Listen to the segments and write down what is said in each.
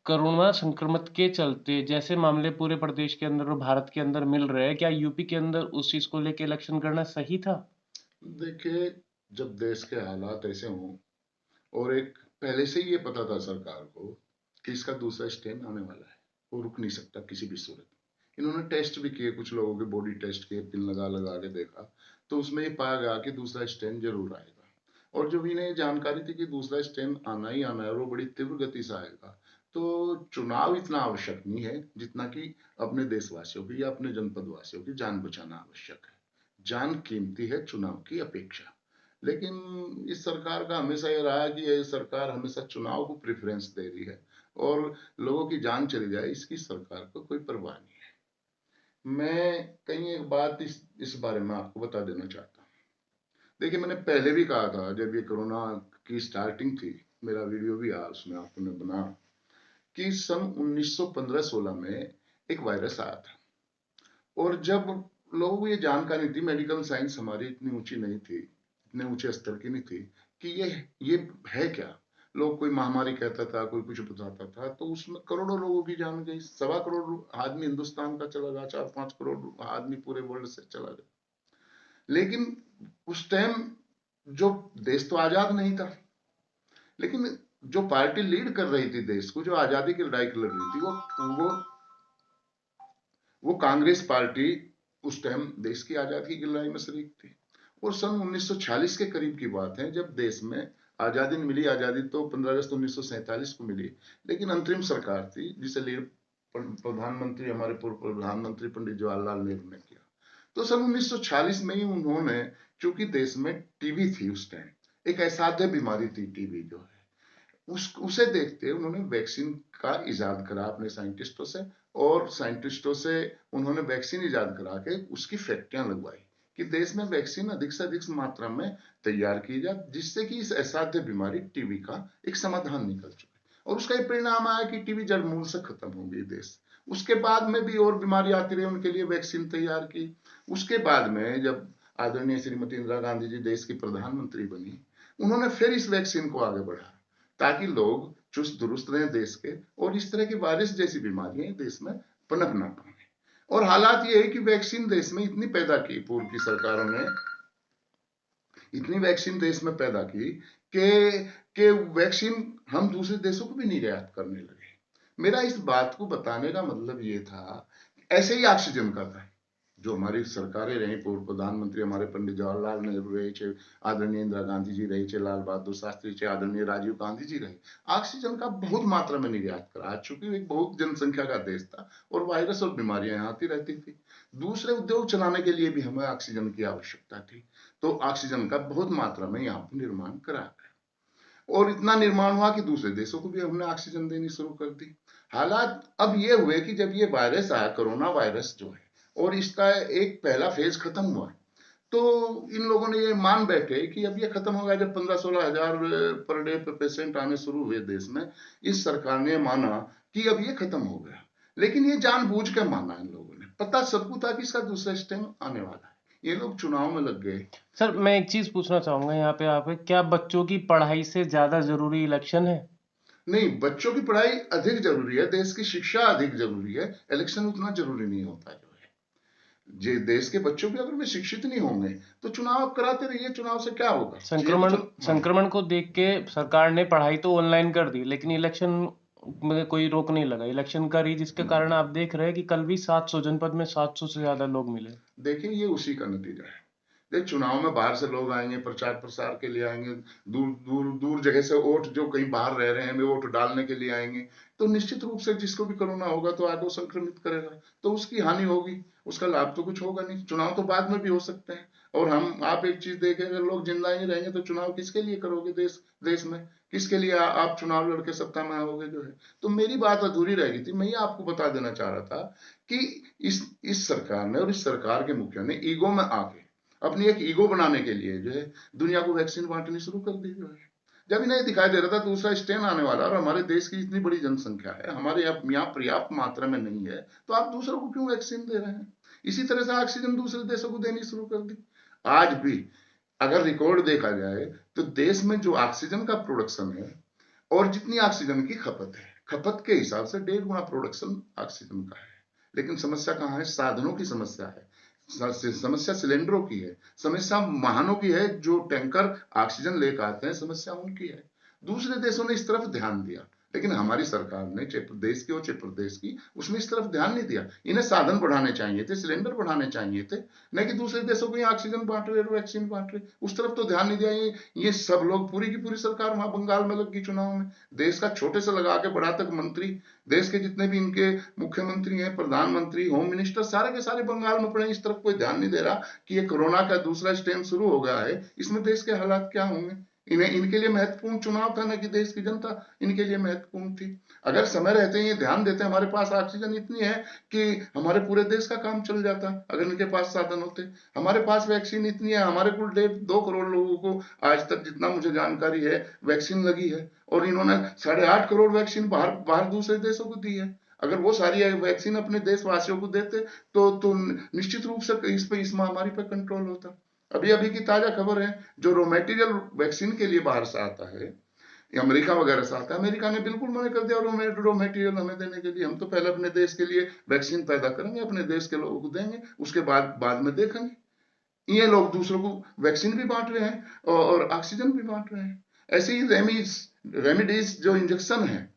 Corona संक्रमण के चलते जैसे मामले पूरे प्रदेश के अंदर और भारत के अंदर मिल रहे हैं, क्या यूपी के अंदर उस चीज को लेके इलेक्शन करना सही था? देखिए, जब देश के हालात ऐसे हों और एक पहले से ही ये पता था सरकार को कि इसका दूसरा स्टेन आने वाला है, वो रुक नहीं सकता किसी भी सूरत में। इन्होंने टेस्ट भी किए, कुछ लोगों के बॉडी टेस्ट किए, पिन लगा लगा के देखा, तो उसमें ये पाया गया कि दूसरा स्टेन जरूर आएगा। और जब इन्हें जानकारी थी कि दूसरा स्टेन आना ही आना है और वो बड़ी तीव्र गति से आएगा, तो चुनाव इतना आवश्यक नहीं है जितना कि अपने देशवासियों की या अपने जनपद वासियों की जान बचाना आवश्यक है। जान कीमती है चुनाव की अपेक्षा। लेकिन इस सरकार का हमेशा ये रहा है कि ये सरकार हमेशा चुनाव को प्रेफरेंस दे रही है और लोगों की जान चली जाए इसकी सरकार को कोई परवाह नहीं है। मैं कहीं एक बात इस बारे में आपको बता देना चाहता हूँ। देखिए, मैंने पहले भी कहा था जब ये कोरोना की स्टार्टिंग थी, मेरा वीडियो भी आया उसमें आपने बना, कि सन 1915-16 में एक वायरस आया था। और जब लोगों को ये जानकारी थी, मेडिकल साइंस हमारी इतनी ऊंची नहीं थी, इतने ऊंचे स्तर की नहीं थी कि ये है क्या। लोग कोई महामारी कहता था, कोई कुछ बताता था, तो उसमें करोड़ों लोगों की जान गई। 1.25 करोड़ आदमी हिंदुस्तान का चला गया, 4-5 करोड़ आदमी पूरे वर्ल्ड से चला गया। लेकिन उस टाइम जो देश तो आजाद नहीं था, लेकिन जो पार्टी लीड कर रही थी देश को, जो आजादी की लड़ाई लड़ रही थी, वो कांग्रेस पार्टी उस टाइम देश की आजादी की लड़ाई में शरीक थी। और सन 1946 के करीब की बात है, जब देश में आजादी मिली। आजादी तो 15 अगस्त 1947 को मिली, लेकिन अंतरिम सरकार थी जिसे लीड प्रधानमंत्री, हमारे पूर्व प्रधानमंत्री पंडित जवाहरलाल नेहरू ने किया। तो सन 1946 में ही उन्होंने, चूंकि देश में टीबी थी उस टाइम, एक असाध्य बीमारी थी टीबी जो है, उसे देखते उन्होंने वैक्सीन का इजाद करा अपने साइंटिस्टों से। और साइंटिस्टों से उन्होंने वैक्सीन इजाद करा के उसकी फैक्ट्रियां लगवाई कि देश में वैक्सीन अधिक से अधिक मात्रा में तैयार की जाए, जिससे कि इस असाध्य बीमारी टीबी का एक समाधान निकल चुके। और उसका ये परिणाम आया कि टीबी जड़ मूल से खत्म हो गई देश। उसके बाद में भी और बीमारी आती रही, उनके लिए वैक्सीन तैयार की। उसके बाद में जब आदरणीय श्रीमती इंदिरा गांधी जी देश की प्रधानमंत्री बनी, उन्होंने फिर इस वैक्सीन को आगे बढ़ाया ताकि लोग चुस्त दुरुस्त रहें देश के, और इस तरह की वायरस जैसी बीमारियां देश में पनप ना पाए। और हालात ये है कि वैक्सीन देश में इतनी पैदा की, पूर्व की सरकारों ने इतनी वैक्सीन देश में पैदा की कि वैक्सीन हम दूसरे देशों को भी निर्यात करने लगे। मेरा इस बात को बताने का मतलब ये था, ऐसे ही ऑक्सीजन का था, जो हमारी सरकारें रही, पूर्व प्रधानमंत्री हमारे पंडित जवाहरलाल नेहरू रहे थे, आदरणीय इंदिरा गांधी जी रहे थे, लाल बहादुर शास्त्री थे, आदरणीय राजीव गांधी जी रहे, ऑक्सीजन का बहुत मात्रा में निर्यात करा। चूंकि एक बहुत जनसंख्या का देश था और वायरस और बीमारियां यहाँ आती रहती थी, दूसरे उद्योग चलाने के लिए भी हमें ऑक्सीजन की आवश्यकता थी। तो ऑक्सीजन का बहुत मात्रा में यहाँ पर निर्माण करा गया, और इतना निर्माण हुआ कि दूसरे देशों को भी हमने ऑक्सीजन देनी शुरू कर दी। हालात अब ये हुए कि जब ये वायरस आया, कोरोना वायरस जो है, और इसका एक पहला फेज खत्म हुआ, तो इन लोगों ने ये मान बैठे कि अब ये खत्म होगा। जब 15-16 हजार पर डे पे पेशेंट आने शुरू हुए देश में, इस सरकार ने माना कि अब ये खत्म हो गया। लेकिन ये जानबूझ के माना इन लोगों ने, पता सबको था कि इसका दूसरा स्टेम आने वाला है। ये लोग चुनाव में लग गए। सर, मैं एक चीज पूछना चाहूंगा यहाँ पे आप, क्या बच्चों की पढ़ाई से ज्यादा जरूरी इलेक्शन है? नहीं, बच्चों की पढ़ाई अधिक जरूरी है, देश की शिक्षा अधिक जरूरी है। इलेक्शन उतना जरूरी नहीं होता जो है। जे देश के बच्चों भी अगर वे शिक्षित नहीं होंगे तो चुनाव आप कराते रहिए, चुनाव से क्या होगा। ये तो संक्रमण हाँ। संक्रमण को देख के सरकार ने पढ़ाई तो ऑनलाइन कर दी, लेकिन इलेक्शन में कोई रोक नहीं लगा। इलेक्शन करी, जिसके कारण आप देख रहे हैं कि कल भी 700 जनपद में 700 से ज्यादा लोग मिले। देखिए, ये उसी का नतीजा है। देख, चुनाव में बाहर से लोग आएंगे, प्रचार प्रसार के लिए आएंगे, दूर दूर दूर जगह से वोट, जो कहीं बाहर रह रहे हैं वे वोट डालने के लिए आएंगे। तो निश्चित रूप से जिसको भी कोरोना होगा तो आगे वो संक्रमित करेगा, तो उसकी हानि होगी, उसका लाभ तो कुछ होगा नहीं। चुनाव तो बाद में भी हो सकते हैं। और हम आप एक चीज देखें, अगर लोग जिंदा ही नहीं रहेंगे तो चुनाव किसके लिए करोगे देश देश में? किसके लिए आप चुनाव लड़के सत्ता में आओगे जो है? तो मेरी बात अधूरी रह गई थी। मैं ये आपको बता देना चाह रहा था कि इस सरकार ने और इस सरकार के मुखिया ने ईगो में आके, अपनी एक ईगो बनाने के लिए जो है, दुनिया को वैक्सीन बांटनी शुरू कर दी जो है। जब इन्हें दिखाई दे रहा था दूसरा स्टेन आने वाला और हमारे देश की इतनी बड़ी जनसंख्या है, हमारे यहाँ पर्याप्त मात्रा में नहीं है, तो आप दूसरों को क्यों वैक्सीन दे रहे हैं? इसी तरह से ऑक्सीजन दूसरे देशों को देनी शुरू कर दी। आज भी अगर रिकॉर्ड देखा जाए तो देश में जो ऑक्सीजन का प्रोडक्शन है और जितनी ऑक्सीजन की खपत है, खपत के हिसाब से 1.5 गुना प्रोडक्शन ऑक्सीजन का है। लेकिन समस्या कहाँ है? साधनों की समस्या है, समस्या सिलेंडरों की है, समस्या वाहनों की है जो टैंकर ऑक्सीजन लेकर आते हैं, समस्या उनकी है। दूसरे देशों ने इस तरफ ध्यान दिया, लेकिन हमारी सरकार ने, चाहे प्रदेश की हो चाहे प्रदेश की, उसने इस तरफ ध्यान नहीं दिया। इन्हें साधन बढ़ाने चाहिए थे, सिलेंडर बढ़ाने चाहिए थे, नहीं कि दूसरे देशों को ये ऑक्सीजन बांट रहे, वैक्सीन बांट रहे, उस तरफ तो ध्यान नहीं दिया। ये सब लोग, पूरी की पूरी सरकार वहां बंगाल में लग गई चुनाव में। देश का छोटे से लगा के बड़ा तक मंत्री, देश के जितने भी इनके मुख्यमंत्री हैं, प्रधानमंत्री, होम मिनिस्टर, सारे के सारे बंगाल में पड़े। इस तरफ कोई ध्यान नहीं दे रहा कि ये कोरोना का दूसरा स्ट्रेन शुरू हो गया है, इसमें देश के हालात क्या होंगे। इन्हें, इनके लिए महत्वपूर्ण चुनाव था, न कि देश की जनता इनके लिए महत्वपूर्ण थी। अगर समय रहते ये ध्यान देते, हमारे पास ऑक्सीजन इतनी है कि हमारे पूरे देश का काम चल जाता, अगर इनके पास साधन होते। हमारे पास वैक्सीन इतनी है, हमारे कुल 1.5-2 करोड़ लोगों को आज तक जितना मुझे जानकारी है वैक्सीन लगी है, और इन्होंने 8.5 करोड़ वैक्सीन बाहर बाहर दूसरे देशों को दी है। अगर वो सारी वैक्सीन अपने देशवासियों को देते तो निश्चित रूप से इस महामारी पर कंट्रोल होता। अभी अभी की ताजा खबर है, जो रॉ मटेरियल वैक्सीन के लिए बाहर से आता है, अमेरिका वगैरह से आता है, अमेरिका ने बिल्कुल मना कर दिया रॉ मटेरियल हमें देने के लिए। हम तो पहले अपने देश के लिए वैक्सीन पैदा करेंगे, अपने देश के लोगों को देंगे, उसके बाद में देखेंगे। ये लोग दूसरों को वैक्सीन भी बांट रहे हैं और ऑक्सीजन भी बांट रहे हैं। ऐसे ही रेमिडीज जो इंजेक्शन है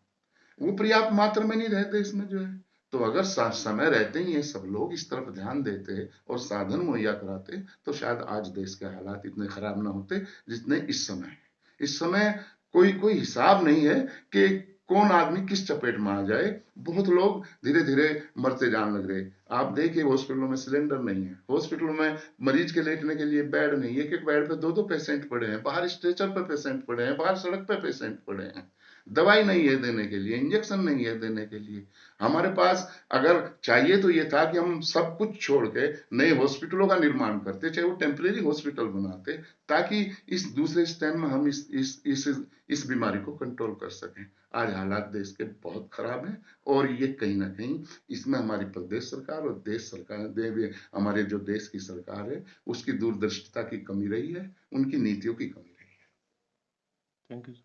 वो पर्याप्त मात्रा में नहीं रहते इसमें जो है। तो अगर समय रहते ही ये सब लोग इस तरफ ध्यान देते और साधन मुहैया कराते, तो शायद आज देश के हालात इतने खराब ना होते जितने इस समय है। इस समय कोई कोई हिसाब नहीं है कि कौन आदमी किस चपेट में आ जाए। बहुत लोग धीरे धीरे मरते जान लग रहे। आप देखिए, हॉस्पिटलों में सिलेंडर नहीं है, हॉस्पिटलों में मरीज के लेटने के लिए बेड नहीं है, एक एक बेड पे 2-2 पेशेंट पड़े हैं, बाहर स्ट्रेचर पे पेशेंट पड़े हैं, बाहर सड़क पे पेशेंट पड़े हैं। दवाई नहीं है देने के लिए, इंजेक्शन नहीं है देने के लिए। हमारे पास अगर चाहिए तो ये था कि हम सब कुछ छोड़ के नए हॉस्पिटलों का निर्माण करते, चाहे वो टेम्परेरी हॉस्पिटल बनाते, ताकि इस दूसरे स्टेज में हम इस बीमारी को कंट्रोल कर सकें। आज हालात देश के बहुत खराब हैं, और ये कहीं ना कहीं इसमें हमारी प्रदेश सरकार और देश सरकार, हमारे जो देश की सरकार है, उसकी दूरदर्शिता की कमी रही है, उनकी नीतियों की कमी रही है। Thank you.